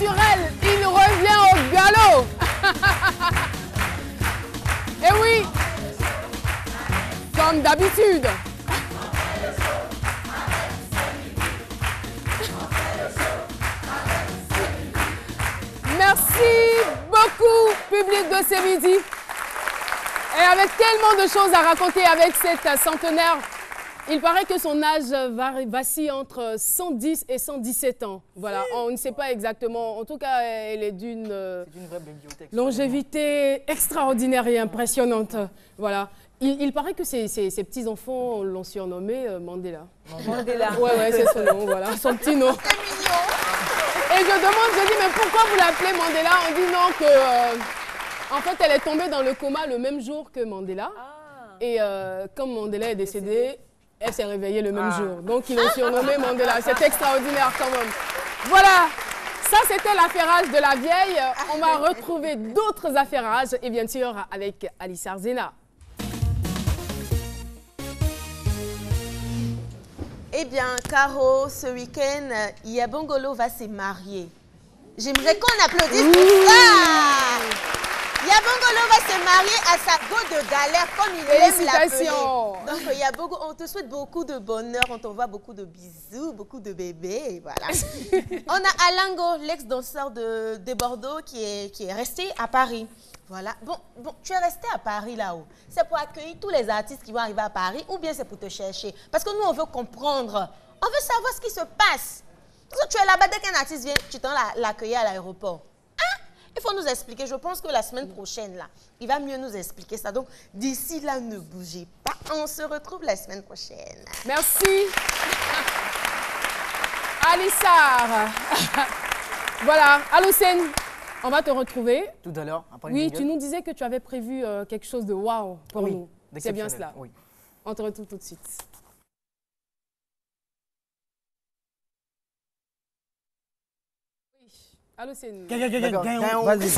naturel, il revient au galop. Et oui, comme d'habitude. Merci beaucoup, public de ce midi. Et avec tellement de choses à raconter avec cette centenaire, il paraît que son âge vacille entre 110 et 117 ans. Voilà, on ne sait pas exactement. En tout cas, elle est d'une longévité extraordinaire et impressionnante. Voilà. Il paraît que ses petits-enfants l'ont surnommé Mandela. Mandela. Ouais, c'est son nom, voilà, son petit nom. C'est mignon. Et je dis, mais pourquoi vous l'appelez Mandela? On dit non, que en fait, elle est tombée dans le coma le même jour que Mandela. Et comme Mandela est décédé, elle s'est réveillée le même jour. Donc, ils l'ont surnommé Mandela. C'est extraordinaire quand même. Voilà, ça c'était l'affairage de la vieille. On va retrouver d'autres affairages et bien sûr avec Alice Arzena. Eh bien, Caro, ce week-end, Yabongolo va se marier. J'aimerais qu'on applaudisse pour ça. Yabongolo va se marier à sa go de galère, comme il aime l'appeler. Donc, Yabogo, on te souhaite beaucoup de bonheur, on t'envoie beaucoup de bisous, beaucoup de bébés, et voilà. On a Alango, l'ex-danseur de Bordeaux, qui est resté à Paris. Voilà. Bon, tu es resté à Paris là-haut. C'est pour accueillir tous les artistes qui vont arriver à Paris ou bien c'est pour te chercher? Parce que nous, on veut comprendre. On veut savoir ce qui se passe. Parce que tu es là-bas, dès qu'un artiste vient, tu t'en l'accueillir à l'aéroport. Hein? Il faut nous expliquer. Je pense que la semaine prochaine, là, il va mieux nous expliquer ça. Donc, d'ici là, ne bougez pas. On se retrouve la semaine prochaine. Merci. Alissar. Voilà, Aloussène. On va te retrouver. Tout à l'heure, après oui, tu nous disais que tu avais prévu quelque chose de waouh pour nous. C'est bien cela. Oui. On te retrouve tout de suite. Oui. Allô, c'est nous. Vas-y.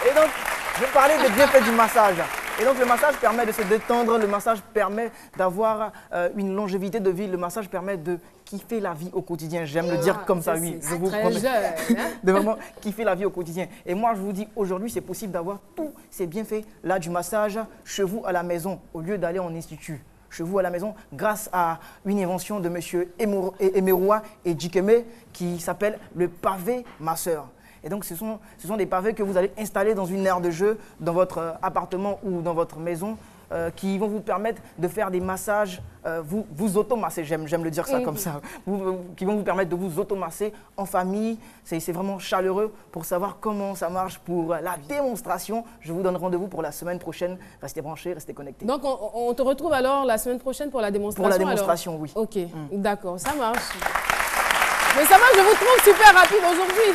Et donc, je parlais des bienfaits du massage. Et donc, le massage permet de se détendre, le massage permet d'avoir une longévité de vie, le massage permet de kiffer la vie au quotidien. J'aime le dire comme ça, oui. Je vous promets. De vraiment kiffer la vie au quotidien. Et moi, je vous dis, aujourd'hui, c'est possible d'avoir tous ces bienfaits-là du massage chez vous à la maison, au lieu d'aller en institut. Chez vous à la maison, grâce à une invention de M. Emeroua et Djikeme qui s'appelle le pavé masseur. Et donc, ce sont des pavés que vous allez installer dans une aire de jeu, dans votre appartement ou dans votre maison, qui vont vous permettre de faire des massages, vous automasser, j'aime le dire ça comme ça, qui vont vous permettre de vous automasser en famille. C'est vraiment chaleureux pour savoir comment ça marche pour la démonstration. Je vous donne rendez-vous pour la semaine prochaine. Restez branchés, restez connectés. Donc, on te retrouve alors la semaine prochaine pour la démonstration? Pour la démonstration, alors? Oui. Ok, d'accord, ça marche. Mais ça va, je vous trouve super rapide aujourd'hui.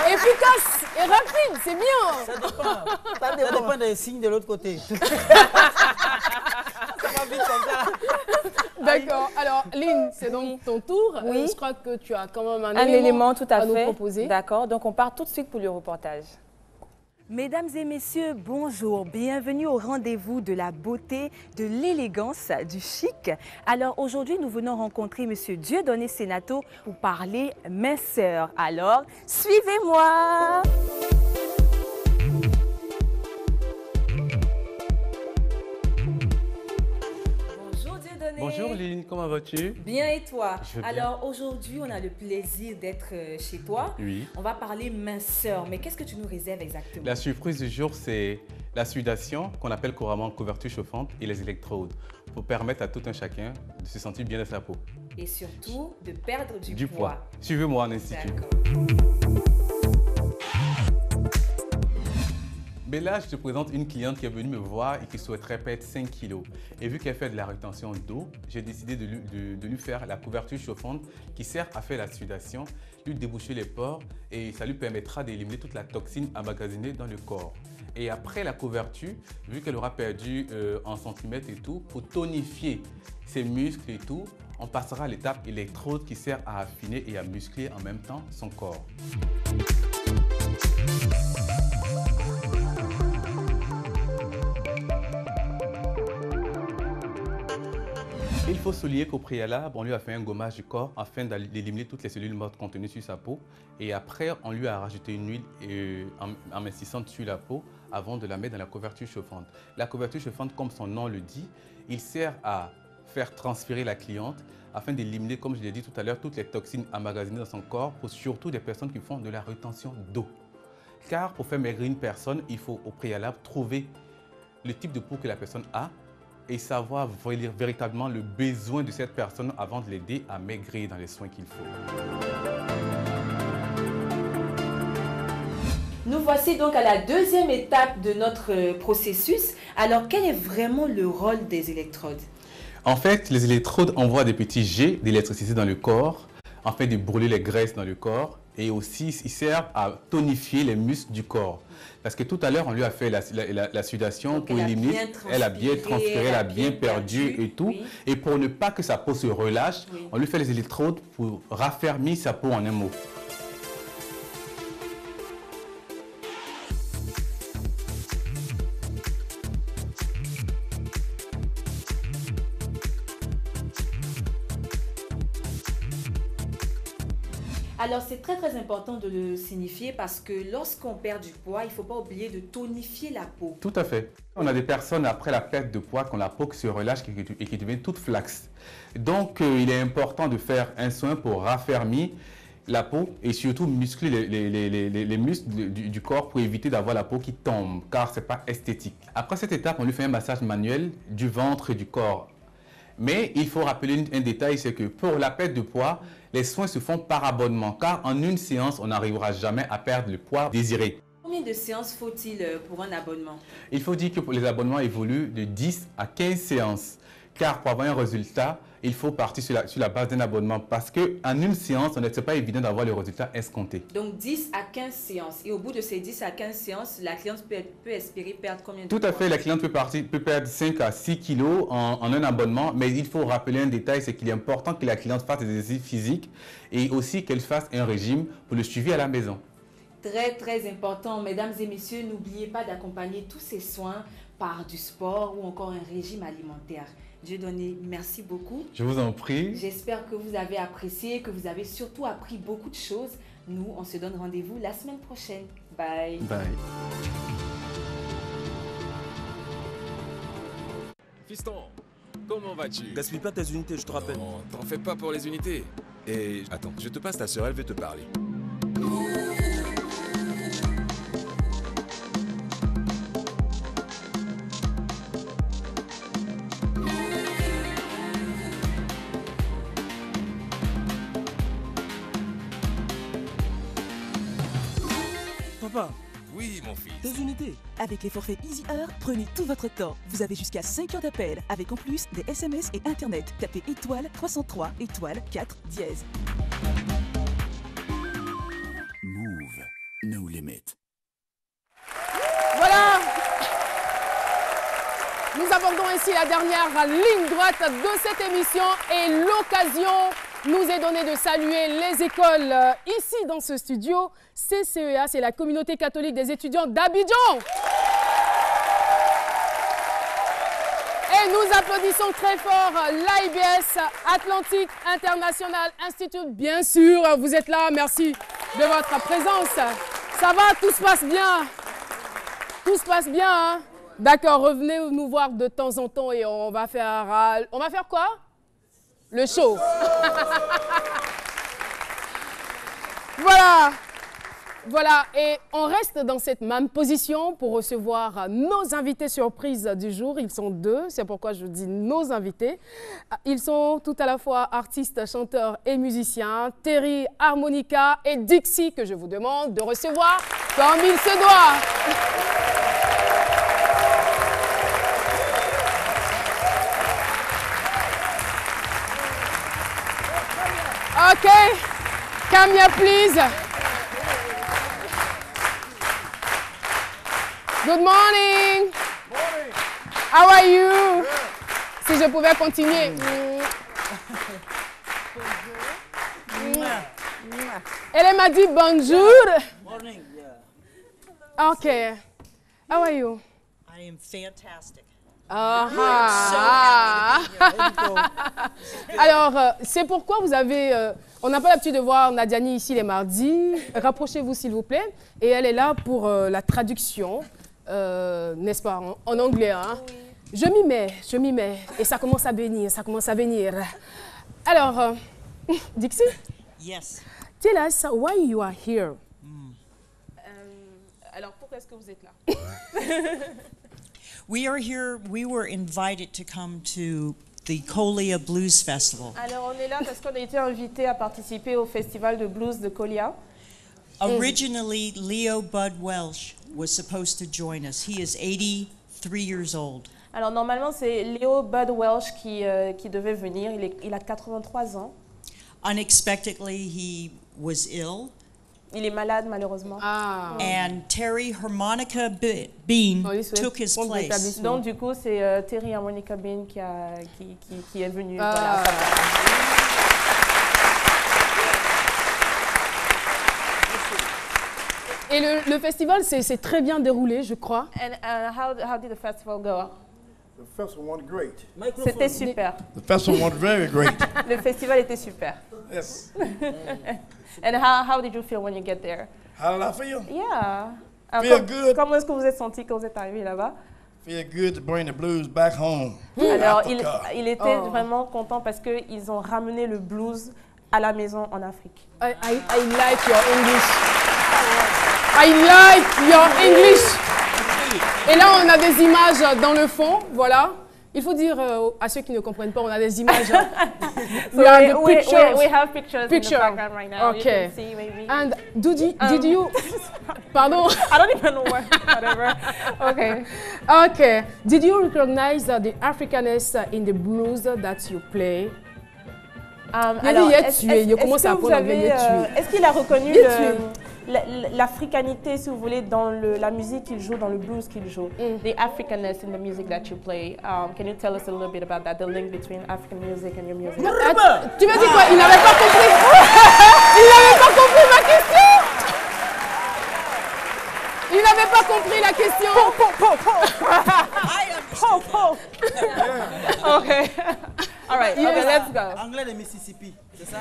Efficace et rapide, c'est bien. Ça dépend. Ça dépend des signes de l'autre côté. Ça va vite comme ça. D'accord. Alors, Lynn, c'est donc ton tour. Oui. Je crois que tu as quand même un élément tout à nous fait proposer. D'accord. Donc, on part tout de suite pour le reportage. Mesdames et messieurs, bonjour. Bienvenue au rendez-vous de la beauté, de l'élégance, du chic. Alors aujourd'hui, nous venons rencontrer Monsieur Dieudonné Senato pour parler minceur. Alors, suivez-moi. Bonjour Dieudonné. Bonjour Lynn, comment vas-tu? Bien et toi? Je vais bien. Alors aujourd'hui, on a le plaisir d'être chez toi. Oui. On va parler minceur, mais qu'est-ce que tu nous réserves exactement? La surprise du jour, c'est la sudation, qu'on appelle couramment couverture chauffante, et les électrodes, pour permettre à tout un chacun de se sentir bien dans sa peau. Et surtout, de perdre du poids. poids. Suivez-moi en institut. D'accord. Mais là, je te présente une cliente qui est venue me voir et qui souhaiterait perdre 5 kilos. Et vu qu'elle fait de la rétention d'eau, j'ai décidé de lui faire la couverture chauffante qui sert à faire la sudation, lui déboucher les pores et ça lui permettra d'éliminer toute la toxine emmagasinée dans le corps. Et après la couverture, vu qu'elle aura perdu en centimètres et tout, pour tonifier ses muscles et tout, on passera à l'étape électrode qui sert à affiner et à muscler en même temps son corps. il faut souligner qu'au préalable, on lui a fait un gommage du corps afin d'éliminer toutes les cellules mortes contenues sur sa peau. Et après, on lui a rajouté une huile en amincissante sur la peau avant de la mettre dans la couverture chauffante. La couverture chauffante, comme son nom le dit, il sert à faire transférer la cliente afin d'éliminer, comme je l'ai dit tout à l'heure, toutes les toxines emmagasinées dans son corps, pour surtout des personnes qui font de la rétention d'eau. Car pour faire maigrir une personne, il faut au préalable trouver le type de peau que la personne a et savoir véritablement le besoin de cette personne avant de l'aider à maigrir dans les soins qu'il faut. Nous voici donc à la deuxième étape de notre processus. Alors, quel est vraiment le rôle des électrodes? En fait, les électrodes envoient des petits jets d'électricité dans le corps afin de brûler les graisses dans le corps et aussi ils servent à tonifier les muscles du corps. Parce que tout à l'heure, on lui a fait la sudation donc pour éliminer, elle a bien transpiré, elle a bien perdu et tout. Oui. Et pour ne pas que sa peau se relâche, oui, on lui fait les électrodes pour raffermir sa peau en un mot. Alors, c'est très important de le signifier parce que lorsqu'on perd du poids, il ne faut pas oublier de tonifier la peau. Tout à fait. On a des personnes après la perte de poids qui ont la peau qui se relâche et qui devient toute flaxe. Donc, il est important de faire un soin pour raffermir la peau et surtout muscler les muscles du corps pour éviter d'avoir la peau qui tombe, car ce n'est pas esthétique. Après cette étape, on lui fait un massage manuel du ventre et du corps. Mais il faut rappeler un détail, c'est que pour la perte de poids, les soins se font par abonnement, car en une séance, on n'arrivera jamais à perdre le poids désiré. Combien de séances faut-il pour un abonnement? Il faut dire que les abonnements évoluent de 10 à 15 séances, car pour avoir un résultat, il faut partir sur la base d'un abonnement, parce qu'en une séance, ce n'est pas évident d'avoir le résultat escompté. Donc 10 à 15 séances, et au bout de ces 10 à 15 séances, la cliente peut espérer perdre combien de poids? Tout à fait, la cliente peut perdre 5 à 6 kilos en un abonnement, mais il faut rappeler un détail, c'est qu'il est important que la cliente fasse des exercices physiques et aussi qu'elle fasse un régime pour le suivi à la maison. Très important, mesdames et messieurs, n'oubliez pas d'accompagner tous ces soins par du sport ou encore un régime alimentaire. Dieudonné, merci beaucoup. Je vous en prie. J'espère que vous avez apprécié, que vous avez surtout appris beaucoup de choses. Nous, on se donne rendez-vous la semaine prochaine. Bye. Bye. Fiston, comment vas-tu? Gaspille pas tes unités, je te rappelle. Oh, t'en fais pas pour les unités. Et attends, je te passe ta soeur, elle veut te parler. Papa. Oui, mon fils. Tes unités. Avec les forfaits Easy Heure, prenez tout votre temps. Vous avez jusqu'à 5 heures d'appel, avec en plus des SMS et Internet. Tapez étoile 303 étoile 4 dièse. Move, no limit. Voilà. Nous abordons ici la dernière ligne droite de cette émission et l'occasion nous est donnée de saluer les écoles ici dans ce studio. CCEA, c'est la communauté catholique des étudiants d'Abidjan. Et nous applaudissons très fort l'AIBS, Atlantique International Institute. Bien sûr, vous êtes là, merci de votre présence. Ça va, tout se passe bien? Tout se passe bien, hein? D'accord, revenez nous voir de temps en temps et on va faire... On va faire quoi? Le show. Voilà. Voilà, et on reste dans cette même position pour recevoir nos invités surprises du jour. Ils sont deux, c'est pourquoi je dis nos invités. Ils sont tout à la fois artistes, chanteurs et musiciens. Terry, harmonica et Dixie, que je vous demande de recevoir comme il se doit. OK, come here, please. Good morning. Morning. How are you? Good. Si je pouvais continuer. Elle m'a dit bonjour. Morning. Yeah. Okay. How are you? I am fantastic. Alors, c'est pourquoi vous avez... on n'a pas l'habitude de voir Nadiani ici les mardis. Rapprochez-vous, s'il vous plaît. Et elle est là pour la traduction, n'est-ce pas, en anglais. Hein? Oui. Je m'y mets. Et ça commence à venir, ça commence à venir. Alors, Dixie? Yes. Tell us why you are here. Alors, pourquoi est-ce que vous êtes là? We are here, we were invited to come to the Kolia Blues Festival. Alors, on est là parce qu'on a été invité à participer au festival de blues de Kolia. Originally, Leo Bud Welsh was supposed to join us. He is 83 years old. Alors, normalement, c'est Leo Bud Welsh qui devait venir. Il a 83 ans. Unexpectedly, he was ill. Il est malade, malheureusement. And Terry Harmonica Bean took his place. Donc, du coup, c'est Terry Harmonica Bean qui est venu. Voilà. Et le festival s'est très bien déroulé, je crois. And how did the festival go? The festival went great. C'était super. The festival went very great. Le festival était super. Yes. And how did you feel when you get there? How did I feel? Yeah. Feel good. Comment est-ce que vous êtes senti quand vous êtes arrivé là-bas? Feel good to bring the blues back home. Alors, il était vraiment content parce qu'ils ont ramené le blues à la maison en Afrique. I like your English. I like your English. Et là, on a des images dans le fond, voilà. Il faut dire à ceux qui ne comprennent pas, on a des images. We have pictures in the background right now. Okay. You can see maybe. And did you pardon? I don't even know what. Whatever. Okay. Okay. Did you recognize the Africanness in the blues that you play? Alors, est-ce qu'il a reconnu l'africanité, si vous voulez, dans la musique qu'il joue, dans le blues qu'il joue? The Africanness in the music that you play. Can you tell us a little bit about that, the link between African music and your music? Tu m'as dit quoi? Il n'avait pas compris. Il n'avait pas compris ma question. Il n'avait pas compris la question. Okay. All right. Okay, let's go. Anglais de Mississippi. C'est ça?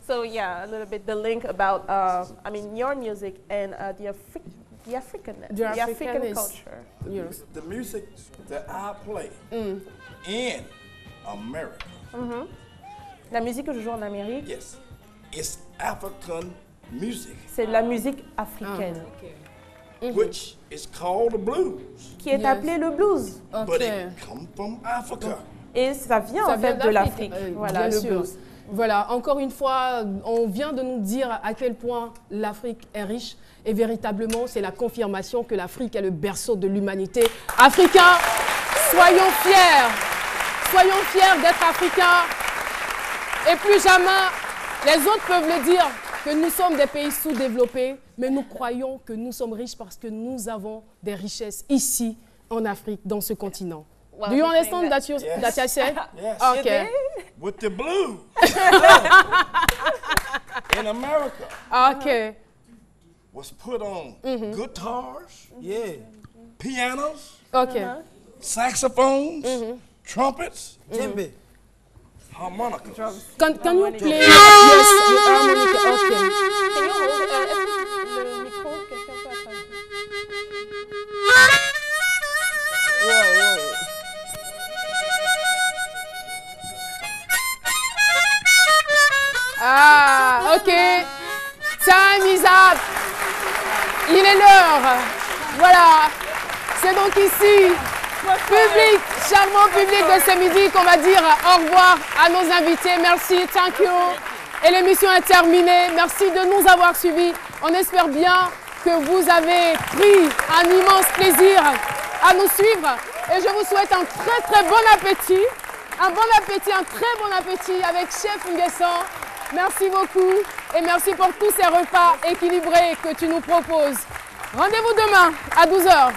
So yeah, a little bit the link about, I mean, your music and the African culture. Yes. The music that I play in America. La musique que je joue en Amérique. Yes, it's African music. C'est la musique africaine. Which is called the blues. Qui est appelé le blues. But it comes from Africa. Et ça vient en fait de l'Afrique. Voilà, le blues. Voilà, encore une fois, on vient de nous dire à quel point l'Afrique est riche et véritablement, c'est la confirmation que l'Afrique est le berceau de l'humanité. Africains, soyons fiers d'être Africains et plus jamais, les autres peuvent le dire, que nous sommes des pays sous-développés, mais nous croyons que nous sommes riches parce que nous avons des richesses ici, en Afrique, dans ce continent. Well, do you understand that you said? Yes. Okay. With the blues in America. Okay. Was put on guitars, pianos, saxophones, trumpets, harmonica. Can you play? Yes, the harmonica. Okay. Can you hold le micro? Quelqu'un peut attendre. Ah, ok. Time is up. Il est l'heure. Voilà. C'est donc ici, public, charmant public de ce midi, qu'on va dire au revoir à nos invités. Merci, thank you. Et l'émission est terminée. Merci de nous avoir suivis. On espère bien que vous avez pris un immense plaisir à nous suivre. Et je vous souhaite un très bon appétit. Un bon appétit, un très bon appétit avec Chef Nguessan. Merci beaucoup et merci pour tous ces repas équilibrés que tu nous proposes. Rendez-vous demain à 12h.